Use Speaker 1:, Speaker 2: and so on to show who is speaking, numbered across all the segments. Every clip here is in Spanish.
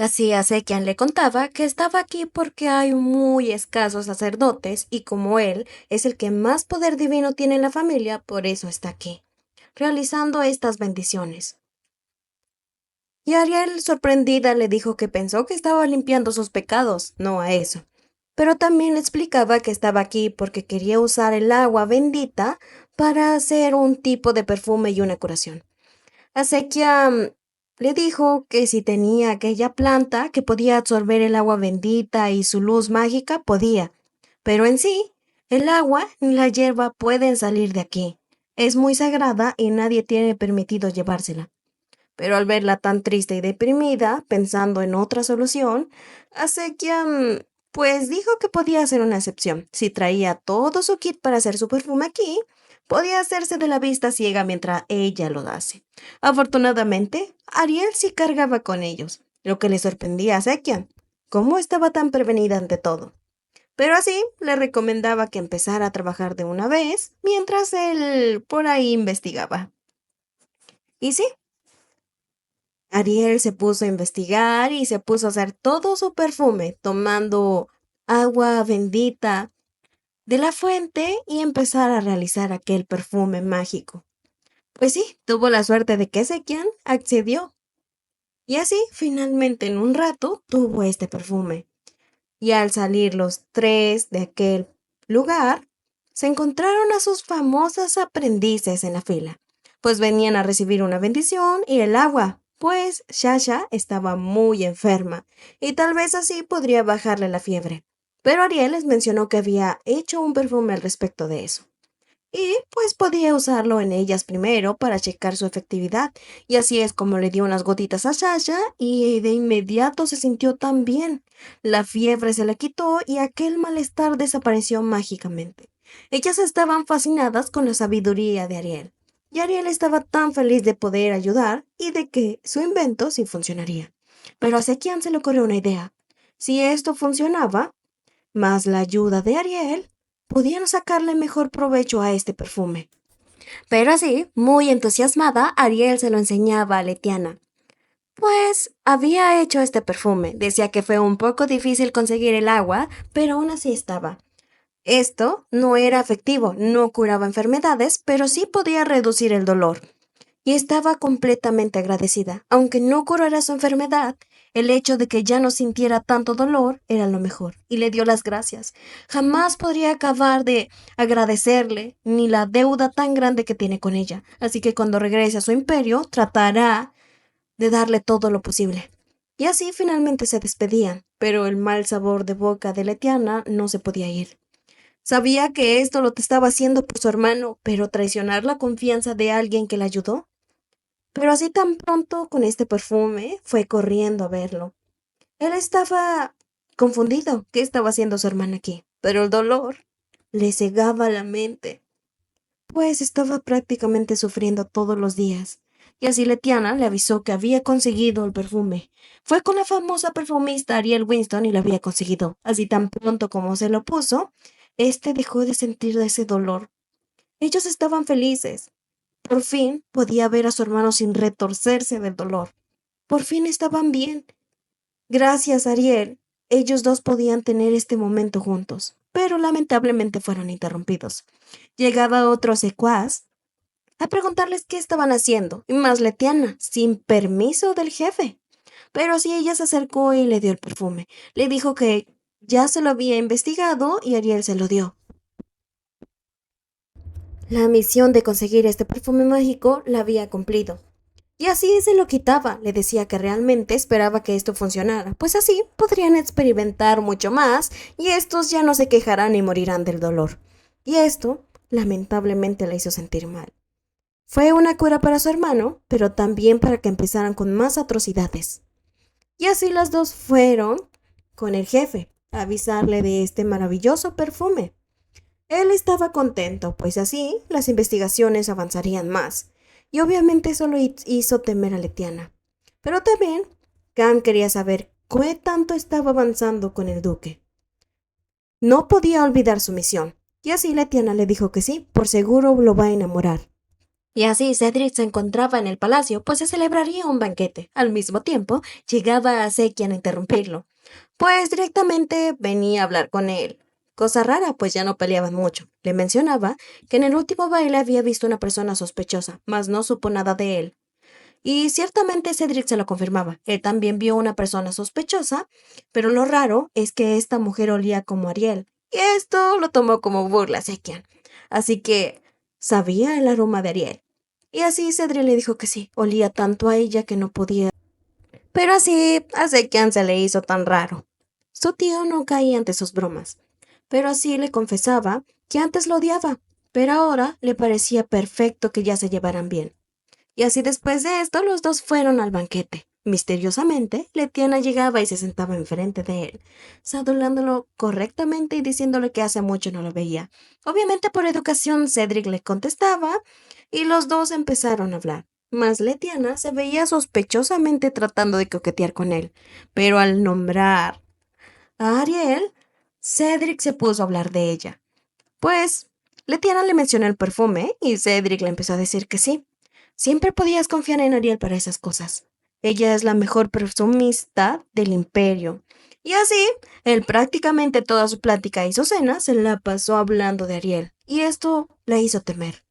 Speaker 1: Así Ezequiel le contaba que estaba aquí porque hay muy escasos sacerdotes y como él es el que más poder divino tiene en la familia, por eso está aquí, realizando estas bendiciones. Y Ariel, sorprendida, le dijo que pensó que estaba limpiando sus pecados, no a eso. Pero también le explicaba que estaba aquí porque quería usar el agua bendita para hacer un tipo de perfume y una curación. Acequia le dijo que si tenía aquella planta que podía absorber el agua bendita y su luz mágica, podía. Pero en sí, el agua ni la hierba pueden salir de aquí. Es muy sagrada y nadie tiene permitido llevársela. Pero al verla tan triste y deprimida, pensando en otra solución, Acequia pues dijo que podía hacer una excepción. Si traía todo su kit para hacer su perfume aquí, podía hacerse de la vista ciega mientras ella lo hace. Afortunadamente, Ariel sí cargaba con ellos, lo que le sorprendía a Acequia. ¿Cómo estaba tan prevenida ante todo? Pero así le recomendaba que empezara a trabajar de una vez mientras él por ahí investigaba. Y sí, Ariel se puso a investigar y se puso a hacer todo su perfume, tomando agua bendita de la fuente y empezar a realizar aquel perfume mágico. Pues sí, tuvo la suerte de que Ezequiel accedió. Y así, finalmente, en un rato, tuvo este perfume. Y al salir los tres de aquel lugar, se encontraron a sus famosas aprendices en la fila, pues venían a recibir una bendición y el agua, pues Shasha estaba muy enferma y tal vez así podría bajarle la fiebre. Pero Ariel les mencionó que había hecho un perfume al respecto de eso. Y pues podía usarlo en ellas primero para checar su efectividad. Y así es como le dio unas gotitas a Sasha y de inmediato se sintió tan bien. La fiebre se le quitó y aquel malestar desapareció mágicamente. Ellas estaban fascinadas con la sabiduría de Ariel. Y Ariel estaba tan feliz de poder ayudar y de que su invento sí funcionaría. Pero a Ezequiel se le ocurrió una idea. Si esto funcionaba, más la ayuda de Ariel, podían sacarle mejor provecho a este perfume. Pero así, muy entusiasmada, Ariel se lo enseñaba a Letiana. Pues había hecho este perfume. Decía que fue un poco difícil conseguir el agua, pero aún así estaba. Esto no era efectivo, no curaba enfermedades, pero sí podía reducir el dolor y estaba completamente agradecida. Aunque no curara su enfermedad, el hecho de que ya no sintiera tanto dolor era lo mejor, y le dio las gracias. Jamás podría acabar de agradecerle ni la deuda tan grande que tiene con ella, así que cuando regrese a su imperio tratará de darle todo lo posible. Y así finalmente se despedían, pero el mal sabor de boca de Letiana no se podía ir. Sabía que esto lo estaba haciendo por su hermano, pero traicionar la confianza de alguien que la ayudó, pero así tan pronto con este perfume fue corriendo a verlo. Él estaba confundido. ¿Qué estaba haciendo su hermana aquí? Pero el dolor le cegaba la mente, pues estaba prácticamente sufriendo todos los días. Y así Letiana le avisó que había conseguido el perfume. Fue con la famosa perfumista Ariel Winston y lo había conseguido. Así tan pronto como se lo puso, este dejó de sentir ese dolor. Ellos estaban felices. Por fin podía ver a su hermano sin retorcerse del dolor. Por fin estaban bien. Gracias, Ariel. Ellos dos podían tener este momento juntos, pero lamentablemente fueron interrumpidos. Llegaba otro secuaz a preguntarles qué estaban haciendo, y más Letiana, sin permiso del jefe. Pero sí ella se acercó y le dio el perfume. Le dijo que ya se lo había investigado y Ariel se lo dio. La misión de conseguir este perfume mágico la había cumplido. Y así se lo quitaba, le decía que realmente esperaba que esto funcionara, pues así podrían experimentar mucho más y estos ya no se quejarán ni morirán del dolor. Y esto, lamentablemente, la hizo sentir mal. Fue una cura para su hermano, pero también para que empezaran con más atrocidades. Y así las dos fueron con el jefe a avisarle de este maravilloso perfume. Él estaba contento, pues así las investigaciones avanzarían más, y obviamente eso lo hizo temer a Letiana. Pero también Khan quería saber qué tanto estaba avanzando con el duque. No podía olvidar su misión, y así Letiana le dijo que sí, por seguro lo va a enamorar. Y así Cedric se encontraba en el palacio, pues se celebraría un banquete. Al mismo tiempo, llegaba a Sekian a interrumpirlo, pues directamente venía a hablar con él. Cosa rara, pues ya no peleaban mucho. Le mencionaba que en el último baile había visto una persona sospechosa, mas no supo nada de él. Y ciertamente Cedric se lo confirmaba. Él también vio una persona sospechosa, pero lo raro es que esta mujer olía como Ariel. Y esto lo tomó como burla Sekian. Así que sabía el aroma de Ariel. Y así Cedric le dijo que sí, olía tanto a ella que no podía. Pero así a Sekian se le hizo tan raro. Su tío no caía ante sus bromas, pero así le confesaba que antes lo odiaba, pero ahora le parecía perfecto que ya se llevaran bien. Y así después de esto los dos fueron al banquete. Misteriosamente, Letiana llegaba y se sentaba enfrente de él, saludándolo correctamente y diciéndole que hace mucho no lo veía. Obviamente por educación Cedric le contestaba y los dos empezaron a hablar. Mas Letiana se veía sospechosamente tratando de coquetear con él. Pero al nombrar a Ariel, Cedric se puso a hablar de ella. Pues Letiana le mencionó el perfume y Cedric le empezó a decir que sí. Siempre podías confiar en Ariel para esas cosas. Ella es la mejor perfumista del imperio. Y así, él prácticamente toda su plática y su cena se la pasó hablando de Ariel. Y esto la hizo temer.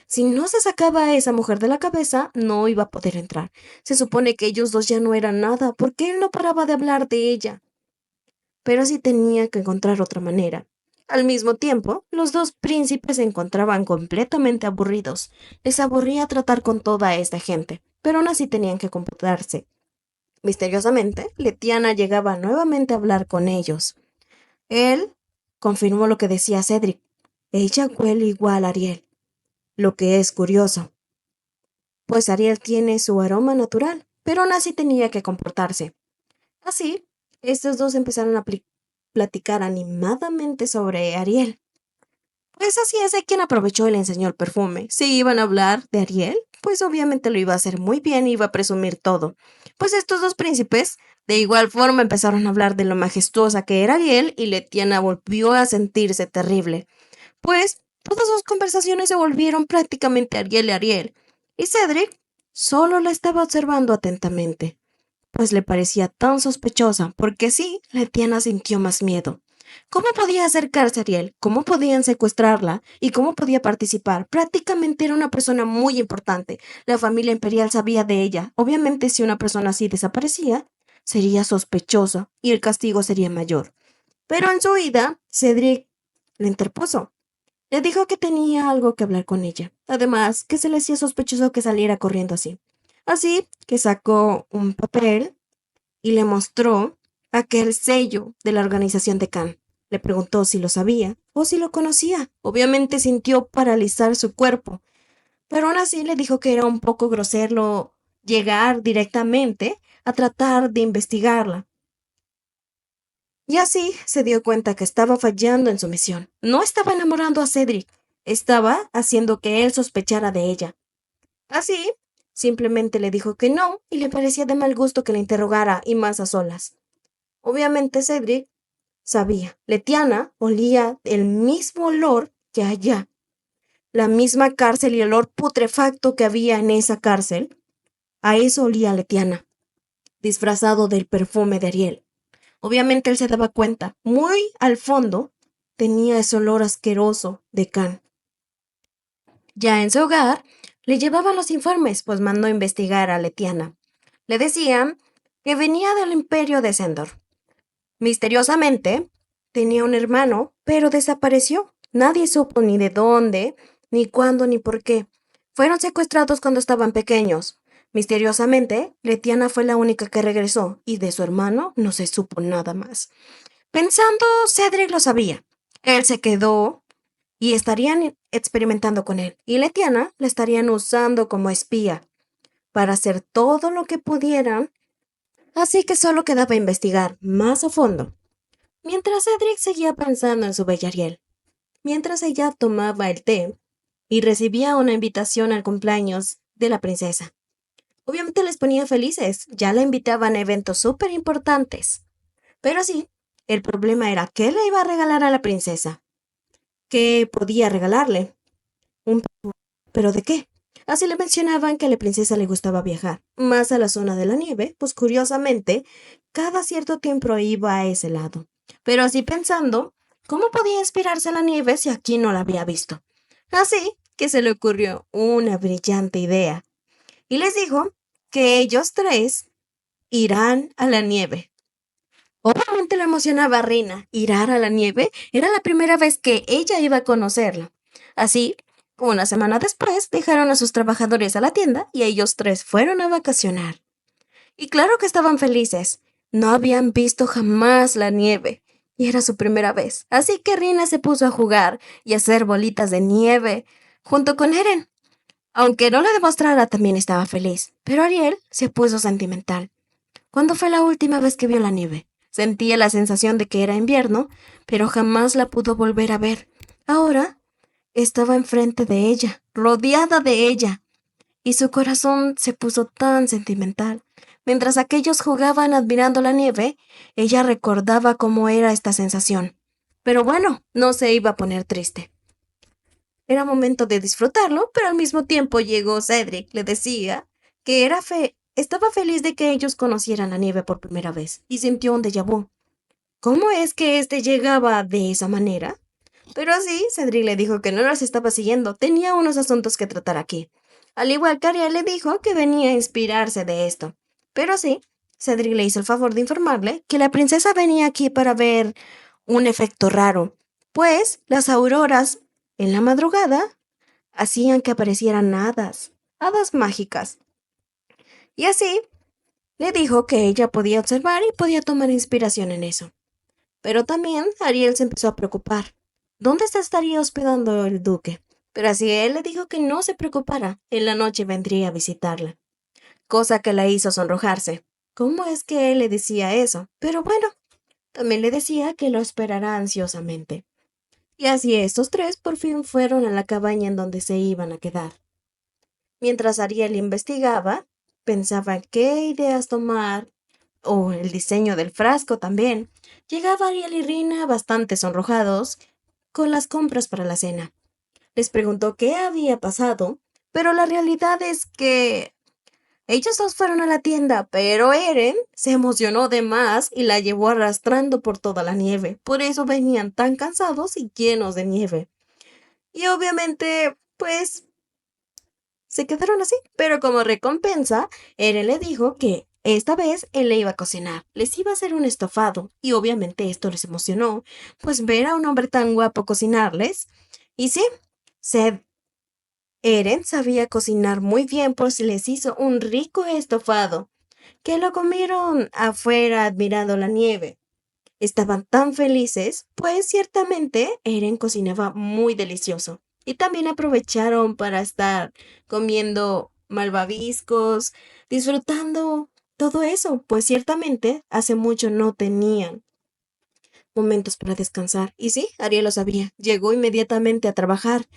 Speaker 1: Si no se sacaba a esa mujer de la cabeza, no iba a poder entrar. Se supone que ellos dos ya no eran nada, porque él no paraba de hablar de ella. Pero sí tenía que encontrar otra manera. Al mismo tiempo, los dos príncipes se encontraban completamente aburridos. Les aburría tratar con toda esta gente, pero aún así tenían que comportarse. Misteriosamente, Letiana llegaba nuevamente a hablar con ellos. Él confirmó lo que decía Cedric. Ella huele igual a Ariel, lo que es curioso, pues Ariel tiene su aroma natural, pero aún así tenía que comportarse. Así, estos dos empezaron a platicar animadamente sobre Ariel. Pues así es, hay quien aprovechó y le enseñó el perfume. Si iban a hablar de Ariel, pues obviamente lo iba a hacer muy bien y iba a presumir todo. Pues estos dos príncipes, de igual forma, empezaron a hablar de lo majestuosa que era Ariel y Letiana volvió a sentirse terrible. Pues todas sus conversaciones se volvieron prácticamente Ariel y Ariel. Y Cedric solo la estaba observando atentamente pues le parecía tan sospechosa, porque sí, Letiana sintió más miedo. ¿Cómo podía acercarse a Ariel? ¿Cómo podían secuestrarla? ¿Y cómo podía participar? Prácticamente era una persona muy importante. La familia imperial sabía de ella. Obviamente, si una persona así desaparecía, sería sospechosa y el castigo sería mayor. Pero en su huida, Cedric le interpuso. Le dijo que tenía algo que hablar con ella. Además, que se le hacía sospechoso que saliera corriendo así. Así que sacó un papel y le mostró aquel sello de la organización de Khan. Le preguntó si lo sabía o si lo conocía. Obviamente sintió paralizar su cuerpo, pero aún así le dijo que era un poco grosero llegar directamente a tratar de investigarla. Y así se dio cuenta que estaba fallando en su misión. No estaba enamorando a Cedric, estaba haciendo que él sospechara de ella. Así, simplemente le dijo que no y le parecía de mal gusto que le interrogara y más a solas. Obviamente Cedric sabía. Letiana olía el mismo olor que allá. La misma cárcel y el olor putrefacto que había en esa cárcel. A eso olía Letiana, disfrazado del perfume de Ariel. Obviamente él se daba cuenta. Muy al fondo tenía ese olor asqueroso de Khan. Ya en su hogar, le llevaban los informes, pues mandó investigar a Letiana. Le decían que venía del imperio de Sendor. Misteriosamente, tenía un hermano, pero desapareció. Nadie supo ni de dónde, ni cuándo, ni por qué. Fueron secuestrados cuando estaban pequeños. Misteriosamente, Letiana fue la única que regresó, y de su hermano no se supo nada más. Pensando, Cedric lo sabía. Él se quedó y estarían experimentando con él, y Letiana la estarían usando como espía para hacer todo lo que pudieran, así que solo quedaba investigar más a fondo. Mientras Cedric seguía pensando en su bella Ariel, mientras ella tomaba el té y recibía una invitación al cumpleaños de la princesa. Obviamente les ponía felices, ya la invitaban a eventos súper importantes. Pero sí, el problema era qué le iba a regalar a la princesa. ¿Qué podía regalarle? Un ¿Pero de qué? Así le mencionaban que a la princesa le gustaba viajar, más a la zona de la nieve, pues curiosamente, cada cierto tiempo iba a ese lado. Pero así pensando, ¿cómo podía inspirarse en la nieve si aquí no la había visto? Así que se le ocurrió una brillante idea y les dijo que ellos tres irán a la nieve. Obviamente le emocionaba a Rina. Ir a la nieve era la primera vez que ella iba a conocerla. Así, una semana después, dejaron a sus trabajadores a la tienda y ellos tres fueron a vacacionar. Y claro que estaban felices. No habían visto jamás la nieve. Y era su primera vez. Así que Rina se puso a jugar y a hacer bolitas de nieve junto con Eren. Aunque no le demostrara, también estaba feliz. Pero Ariel se puso sentimental. ¿Cuándo fue la última vez que vio la nieve? Sentía la sensación de que era invierno, pero jamás la pudo volver a ver. Ahora estaba enfrente de ella, rodeada de ella, y su corazón se puso tan sentimental. Mientras aquellos jugaban admirando la nieve, ella recordaba cómo era esta sensación. Pero bueno, no se iba a poner triste. Era momento de disfrutarlo, pero al mismo tiempo llegó Cedric. Le decía que estaba feliz de que ellos conocieran la nieve por primera vez y sintió un déjà vu. ¿Cómo es que este llegaba de esa manera? Pero así, Cedric le dijo que no las estaba siguiendo, tenía unos asuntos que tratar aquí. Al igual que Ariel le dijo que venía a inspirarse de esto. Pero sí, Cedric le hizo el favor de informarle que la princesa venía aquí para ver un efecto raro, pues las auroras en la madrugada hacían que aparecieran hadas mágicas. Y así le dijo que ella podía observar y podía tomar inspiración en eso. Pero también Ariel se empezó a preocupar. ¿Dónde se estaría hospedando el duque? Pero así él le dijo que no se preocupara, en la noche vendría a visitarla. Cosa que la hizo sonrojarse. ¿Cómo es que él le decía eso? Pero bueno, también le decía que lo esperara ansiosamente. Y así estos tres por fin fueron a la cabaña en donde se iban a quedar. Mientras Ariel investigaba, pensaba en qué ideas tomar, o el diseño del frasco también. Llegaba Ariel y Rina bastante sonrojados con las compras para la cena. Les preguntó qué había pasado, pero la realidad es que ellos dos fueron a la tienda, pero Eren se emocionó de más y la llevó arrastrando por toda la nieve. Por eso venían tan cansados y llenos de nieve. Y obviamente, pues se quedaron así, pero como recompensa, Eren le dijo que esta vez él le iba a cocinar, les iba a hacer un estofado, y obviamente esto les emocionó, pues ver a un hombre tan guapo cocinarles. Y sí, se Eren sabía cocinar muy bien, pues les hizo un rico estofado, que lo comieron afuera admirando la nieve. Estaban tan felices, pues ciertamente Eren cocinaba muy delicioso. Y también aprovecharon para estar comiendo malvaviscos, disfrutando todo eso, pues ciertamente hace mucho no tenían momentos para descansar. Y sí, Ariel lo sabía. Llegó inmediatamente a trabajar,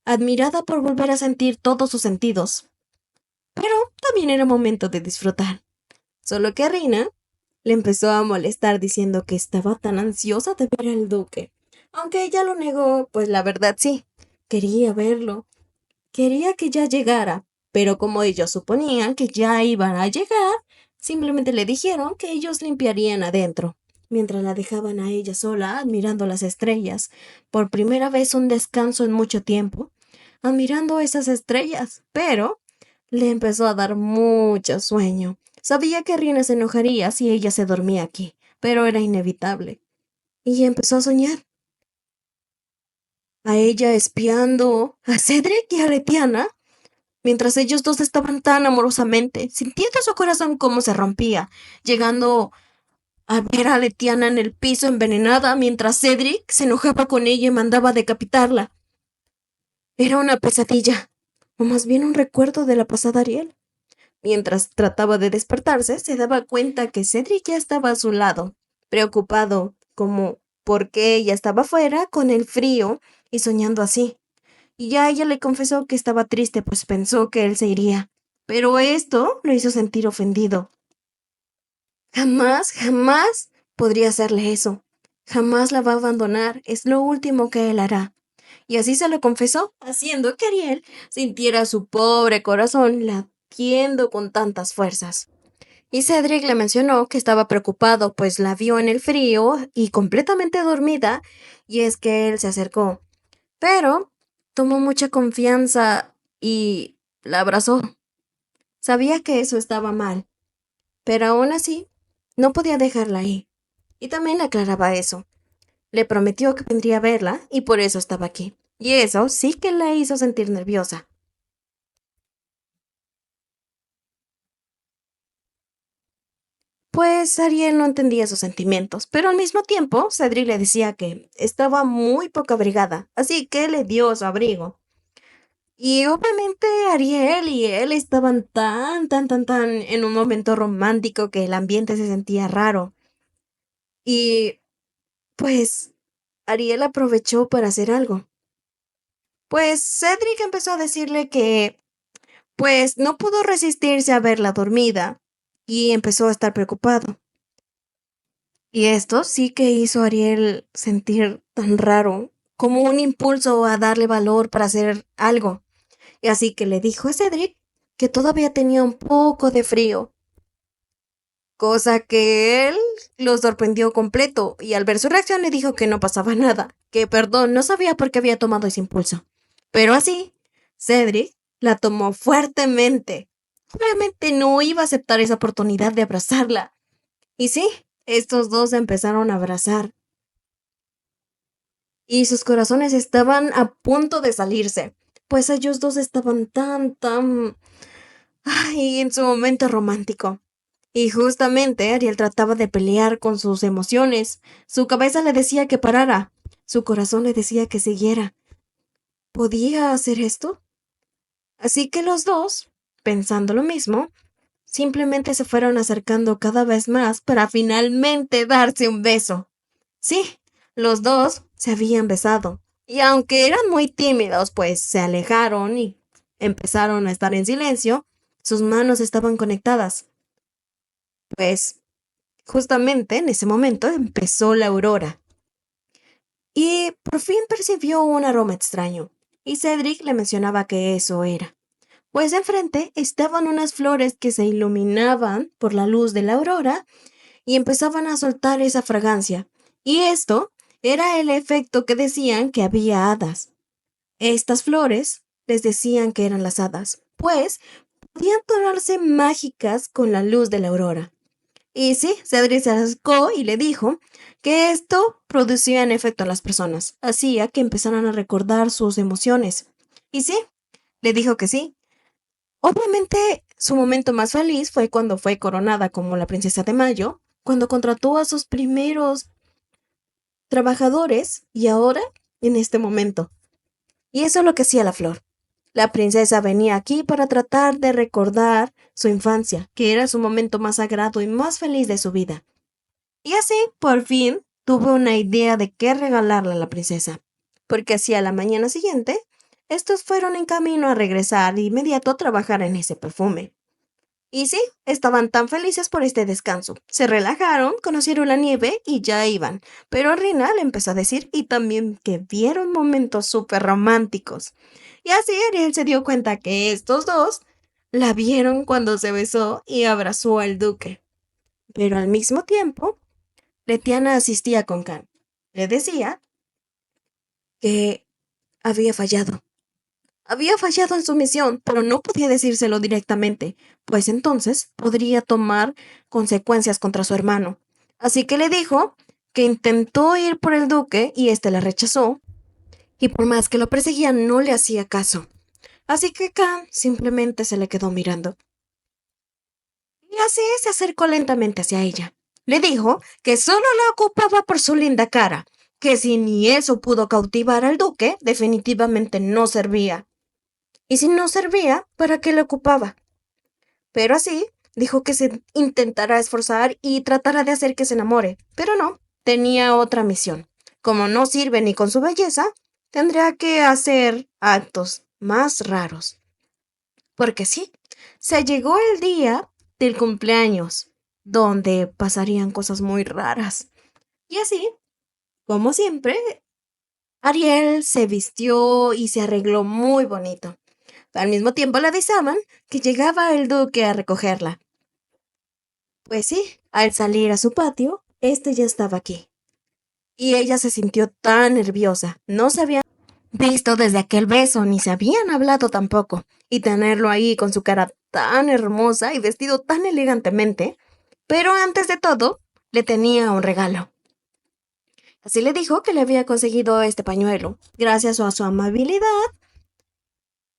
Speaker 1: admirada por volver a sentir todos sus sentidos. Pero también era momento de disfrutar. Solo que Reina le empezó a molestar diciendo que estaba tan ansiosa de ver al duque. Aunque ella lo negó, pues la verdad sí, quería verlo. Quería que ya llegara, pero como ellos suponían que ya iban a llegar, simplemente le dijeron que ellos limpiarían adentro, mientras la dejaban a ella sola admirando las estrellas. Por primera vez un descanso en mucho tiempo, admirando esas estrellas, pero le empezó a dar mucho sueño. Sabía que Rina se enojaría si ella se dormía aquí, pero era inevitable. Y empezó a soñar. A ella espiando a Cedric y a Letiana, mientras ellos dos estaban tan amorosamente, sintiendo su corazón como se rompía, llegando a ver a Letiana en el piso envenenada, mientras Cedric se enojaba con ella y mandaba decapitarla. Era una pesadilla, o más bien un recuerdo de la pasada Ariel. Mientras trataba de despertarse, se daba cuenta que Cedric ya estaba a su lado, preocupado, como porque ella estaba fuera con el frío y soñando así. Y ya ella le confesó que estaba triste, pues pensó que él se iría. Pero esto lo hizo sentir ofendido. Jamás, jamás podría hacerle eso. Jamás la va a abandonar. Es lo último que él hará. Y así se lo confesó, haciendo que Ariel sintiera su pobre corazón latiendo con tantas fuerzas. Y Cedric le mencionó que estaba preocupado, pues la vio en el frío y completamente dormida, y es que él se acercó. Pero tomó mucha confianza y la abrazó. Sabía que eso estaba mal, pero aún así no podía dejarla ahí. Y también aclaraba eso. Le prometió que vendría a verla y por eso estaba aquí. Y eso sí que la hizo sentir nerviosa. Pues Ariel no entendía sus sentimientos, pero al mismo tiempo Cedric le decía que estaba muy poco abrigada, así que le dio su abrigo. Y obviamente Ariel y él estaban tan en un momento romántico que el ambiente se sentía raro. Y pues Ariel aprovechó para hacer algo. Pues Cedric empezó a decirle que pues no pudo resistirse a verla dormida y empezó a estar preocupado. Y esto sí que hizo a Ariel sentir tan raro, como un impulso a darle valor para hacer algo. Y así que le dijo a Cedric que todavía tenía un poco de frío, cosa que él lo sorprendió completo y al ver su reacción le dijo que no pasaba nada, que perdón, no sabía por qué había tomado ese impulso. Pero así, Cedric la tomó fuertemente. Obviamente no iba a aceptar esa oportunidad de abrazarla. Y sí, estos dos se empezaron a abrazar y sus corazones estaban a punto de salirse, pues ellos dos estaban ay, en su momento romántico. Y justamente Ariel trataba de pelear con sus emociones. Su cabeza le decía que parara, su corazón le decía que siguiera. ¿Podía hacer esto? Así que los dos, pensando lo mismo, simplemente se fueron acercando cada vez más para finalmente darse un beso. Sí, los dos se habían besado. Y aunque eran muy tímidos, pues se alejaron y empezaron a estar en silencio, sus manos estaban conectadas. Pues justamente en ese momento empezó la aurora. Y por fin percibió un aroma extraño. Y Cedric le mencionaba que eso era. Pues enfrente estaban unas flores que se iluminaban por la luz de la aurora y empezaban a soltar esa fragancia. Y esto era el efecto que decían que había hadas. Estas flores les decían que eran las hadas, pues podían tornarse mágicas con la luz de la aurora. Y sí, Cedric se acercó y le dijo que esto producía en efecto a las personas, hacía que empezaran a recordar sus emociones. Y sí, le dijo que sí. Obviamente, su momento más feliz fue cuando fue coronada como la princesa de Mayo, cuando contrató a sus primeros trabajadores y ahora en este momento. Y eso es lo que hacía la flor. La princesa venía aquí para tratar de recordar su infancia, que era su momento más sagrado y más feliz de su vida. Y así, por fin, tuvo una idea de qué regalarle a la princesa, porque hacia la mañana siguiente, estos fueron en camino a regresar de inmediato a trabajar en ese perfume. Y sí, estaban tan felices por este descanso. Se relajaron, conocieron la nieve y ya iban. Pero Rina le empezó a decir y también que vieron momentos súper románticos. Y así Ariel se dio cuenta que estos dos la vieron cuando se besó y abrazó al duque. Pero al mismo tiempo, Letiana asistía con Can. Le decía que había fallado. Había fallado en su misión, pero no podía decírselo directamente, pues entonces podría tomar consecuencias contra su hermano. Así que le dijo que intentó ir por el duque y éste la rechazó, y por más que lo perseguía no le hacía caso. Así que Khan simplemente se le quedó mirando. Y así se acercó lentamente hacia ella. Le dijo que solo la ocupaba por su linda cara, que si ni eso pudo cautivar al duque, definitivamente no servía. Y si no servía, ¿para qué le ocupaba? Pero así, dijo que se intentará esforzar y tratará de hacer que se enamore. Pero no, tenía otra misión. Como no sirve ni con su belleza, tendría que hacer actos más raros. Porque sí, se llegó el día del cumpleaños, donde pasarían cosas muy raras. Y así, como siempre, Ariel se vistió y se arregló muy bonito. Al mismo tiempo le avisaban que llegaba el duque a recogerla. Pues sí, al salir a su patio, este ya estaba aquí. Y ella se sintió tan nerviosa. No se habían visto desde aquel beso, ni se habían hablado tampoco. Y tenerlo ahí con su cara tan hermosa y vestido tan elegantemente. Pero antes de todo, le tenía un regalo. Así le dijo que le había conseguido este pañuelo, gracias a su amabilidad,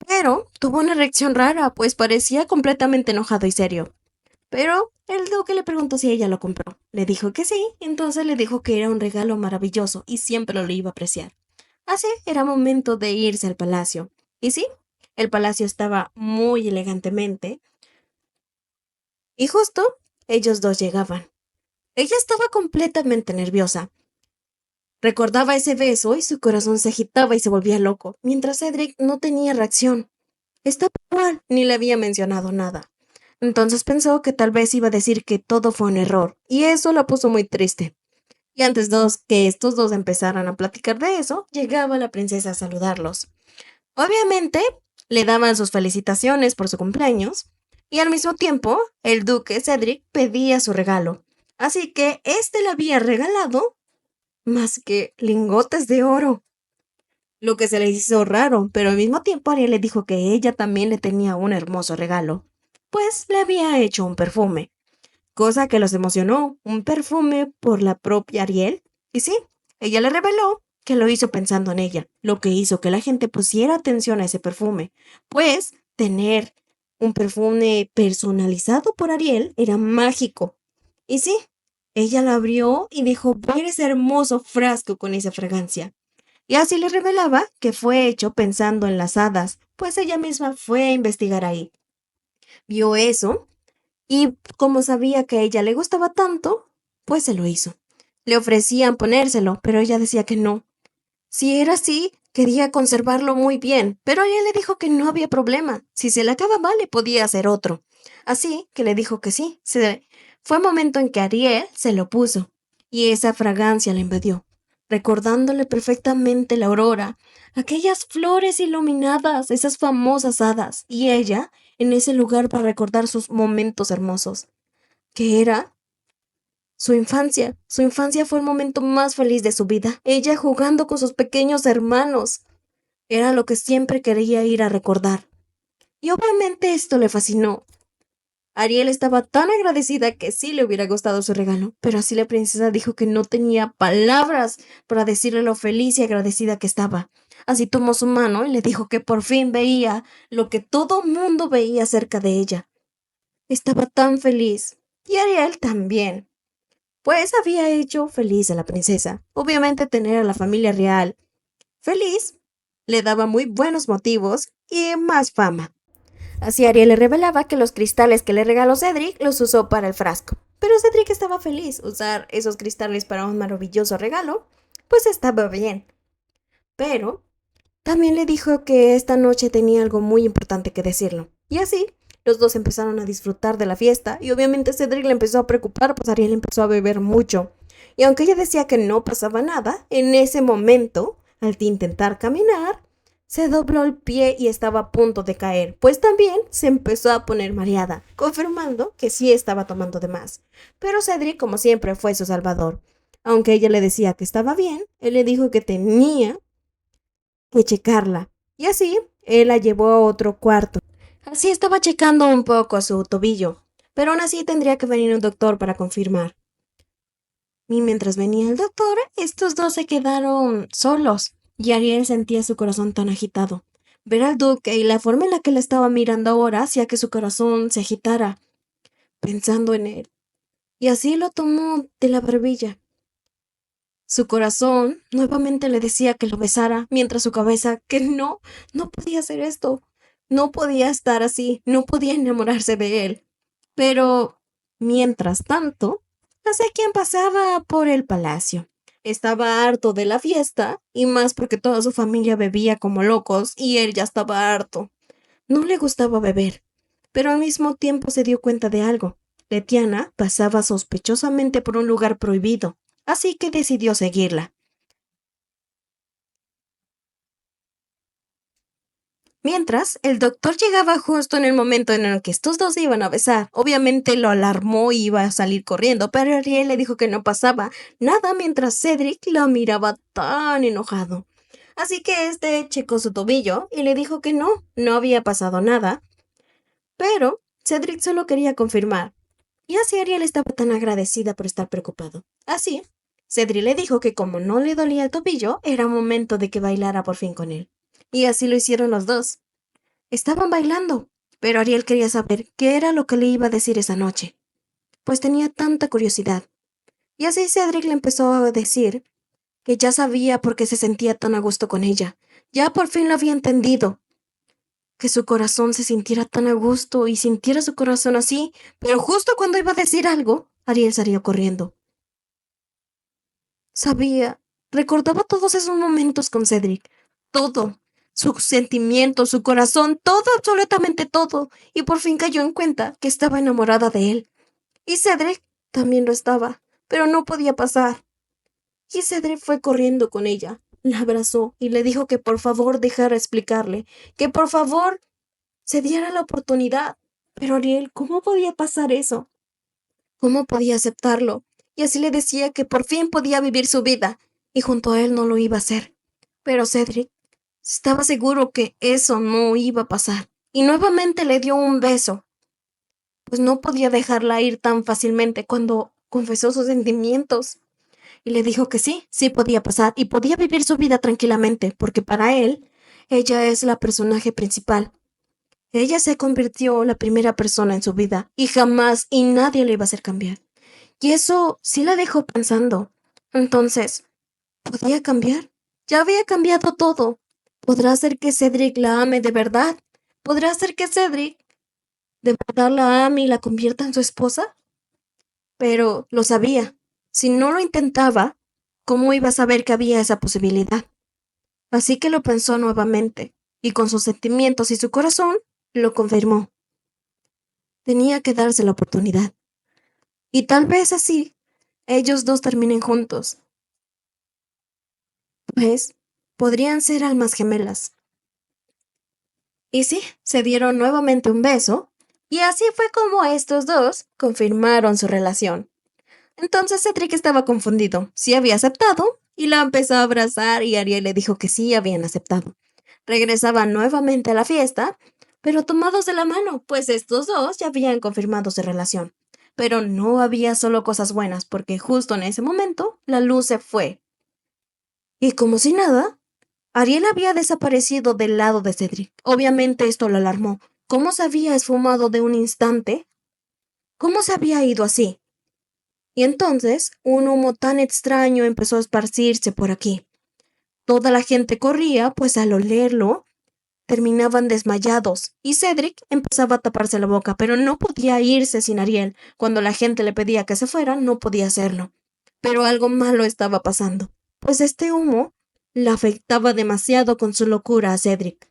Speaker 1: pero tuvo una reacción rara, pues parecía completamente enojado y serio. Pero el duque le preguntó si ella lo compró. Le dijo que sí, entonces le dijo que era un regalo maravilloso y siempre lo iba a apreciar. Así era momento de irse al palacio. Y sí, el palacio estaba muy elegantemente, y justo ellos dos llegaban. Ella estaba completamente nerviosa. Recordaba ese beso y su corazón se agitaba y se volvía loco, mientras Cedric no tenía reacción. Estaba igual, ni le había mencionado nada. Entonces pensó que tal vez iba a decir que todo fue un error, y eso la puso muy triste. Y antes que estos dos empezaran a platicar de eso, llegaba la princesa a saludarlos. Obviamente, le daban sus felicitaciones por su cumpleaños, y al mismo tiempo, el duque Cedric pedía su regalo. Así que éste le había regalado más que lingotes de oro, lo que se le hizo raro, pero al mismo tiempo Ariel le dijo que ella también le tenía un hermoso regalo, pues le había hecho un perfume, cosa que los emocionó, un perfume por la propia Ariel. Y sí, ella le reveló que lo hizo pensando en ella, lo que hizo que la gente pusiera atención a ese perfume, pues tener un perfume personalizado por Ariel era mágico. Y sí, ella lo abrió y dijo ver ese hermoso frasco con esa fragancia. Y así le revelaba que fue hecho pensando en las hadas, pues ella misma fue a investigar ahí. Vio eso y como sabía que a ella le gustaba tanto, pues se lo hizo. Le ofrecían ponérselo, pero ella decía que no. Si era así, quería conservarlo muy bien, pero ella le dijo que no había problema. Si se le acababa, le podía hacer otro. Así que le dijo que sí. Fue momento en que Ariel se lo puso, y esa fragancia le invadió, recordándole perfectamente la aurora, aquellas flores iluminadas, esas famosas hadas, y ella en ese lugar para recordar sus momentos hermosos, que era su infancia. Su infancia fue el momento más feliz de su vida. Ella jugando con sus pequeños hermanos. Era lo que siempre quería ir a recordar. Y obviamente esto le fascinó. Ariel estaba tan agradecida que sí le hubiera gustado su regalo, pero así la princesa dijo que no tenía palabras para decirle lo feliz y agradecida que estaba. Así tomó su mano y le dijo que por fin veía lo que todo mundo veía cerca de ella. Estaba tan feliz. Y Ariel también, pues había hecho feliz a la princesa. Obviamente tener a la familia real feliz le daba muy buenos motivos y más fama. Así Ariel le revelaba que los cristales que le regaló Cedric los usó para el frasco. Pero Cedric estaba feliz. Usar esos cristales para un maravilloso regalo, pues estaba bien. Pero también le dijo que esta noche tenía algo muy importante que decirlo. Y así, los dos empezaron a disfrutar de la fiesta y obviamente Cedric le empezó a preocupar, pues Ariel empezó a beber mucho. Y aunque ella decía que no pasaba nada, en ese momento, al intentar caminar, se dobló el pie y estaba a punto de caer, pues también se empezó a poner mareada, confirmando que sí estaba tomando de más. Pero Cedric, como siempre, fue su salvador. Aunque ella le decía que estaba bien, él le dijo que tenía que checarla. Y así, él la llevó a otro cuarto. Así estaba checando un poco su tobillo, pero aún así tendría que venir un doctor para confirmar. Y mientras venía el doctor, estos dos se quedaron solos, y Ariel sentía su corazón tan agitado. Ver al duque y la forma en la que le estaba mirando ahora hacía que su corazón se agitara, pensando en él. Y así lo tomó de la barbilla. Su corazón nuevamente le decía que lo besara, mientras su cabeza que no, no podía hacer esto, no podía estar así, no podía enamorarse de él. Pero, mientras tanto, no sé quién pasaba por el palacio. Estaba harto de la fiesta, y más porque toda su familia bebía como locos, y él ya estaba harto. No le gustaba beber, pero al mismo tiempo se dio cuenta de algo. Letiana pasaba sospechosamente por un lugar prohibido, así que decidió seguirla. Mientras, el doctor llegaba justo en el momento en el que estos dos se iban a besar. Obviamente lo alarmó y iba a salir corriendo, pero Ariel le dijo que no pasaba nada mientras Cedric lo miraba tan enojado. Así que este checó su tobillo y le dijo que no había pasado nada, pero Cedric solo quería confirmar. Y así Ariel estaba tan agradecida por estar preocupado. Así, Cedric le dijo que como no le dolía el tobillo, era momento de que bailara por fin con él. Y así lo hicieron los dos. Estaban bailando, pero Ariel quería saber qué era lo que le iba a decir esa noche, pues tenía tanta curiosidad. Y así Cedric le empezó a decir que ya sabía por qué se sentía tan a gusto con ella. Ya por fin lo había entendido. Que su corazón se sintiera tan a gusto y sintiera su corazón así, pero justo cuando iba a decir algo, Ariel salió corriendo. Sabía, recordaba todos esos momentos con Cedric, todo, sus sentimientos, su corazón, todo, absolutamente todo, y por fin cayó en cuenta que estaba enamorada de él. Y Cedric también lo estaba, pero no podía pasar. Y Cedric fue corriendo con ella, la abrazó y le dijo que por favor dejara explicarle, que por favor se diera la oportunidad. Pero Ariel, ¿cómo podía pasar eso? ¿Cómo podía aceptarlo? Y así le decía que por fin podía vivir su vida, y junto a él no lo iba a hacer. Pero Cedric estaba seguro que eso no iba a pasar, y nuevamente le dio un beso, pues no podía dejarla ir tan fácilmente cuando confesó sus sentimientos, y le dijo que sí podía pasar, y podía vivir su vida tranquilamente, porque para él, ella es la personaje principal. Ella se convirtió la primera persona en su vida, y jamás y nadie le iba a hacer cambiar. Y eso sí la dejó pensando. Entonces, ¿podía cambiar? Ya había cambiado todo. ¿Podrá ser que Cedric la ame de verdad? ¿Podrá ser que Cedric de verdad la ame y la convierta en su esposa? Pero lo sabía. Si no lo intentaba, ¿cómo iba a saber que había esa posibilidad? Así que lo pensó nuevamente, y con sus sentimientos y su corazón, lo confirmó. Tenía que darse la oportunidad. Y tal vez así, ellos dos terminen juntos. Pues, podrían ser almas gemelas. Y sí, se dieron nuevamente un beso, y así fue como estos dos confirmaron su relación. Entonces Cedric estaba confundido, sí había aceptado, y la empezó a abrazar y Ariel le dijo que sí habían aceptado. Regresaban nuevamente a la fiesta, pero tomados de la mano, pues estos dos ya habían confirmado su relación. Pero no había solo cosas buenas, porque justo en ese momento la luz se fue. Y como si nada, Ariel había desaparecido del lado de Cedric. Obviamente esto lo alarmó. ¿Cómo se había esfumado de un instante? ¿Cómo se había ido así? Y entonces un humo tan extraño empezó a esparcirse por aquí. Toda la gente corría, pues al olerlo terminaban desmayados, y Cedric empezaba a taparse la boca, pero no podía irse sin Ariel. Cuando la gente le pedía que se fuera, no podía hacerlo. Pero algo malo estaba pasando, pues este humo la afectaba demasiado con su locura a Cedric.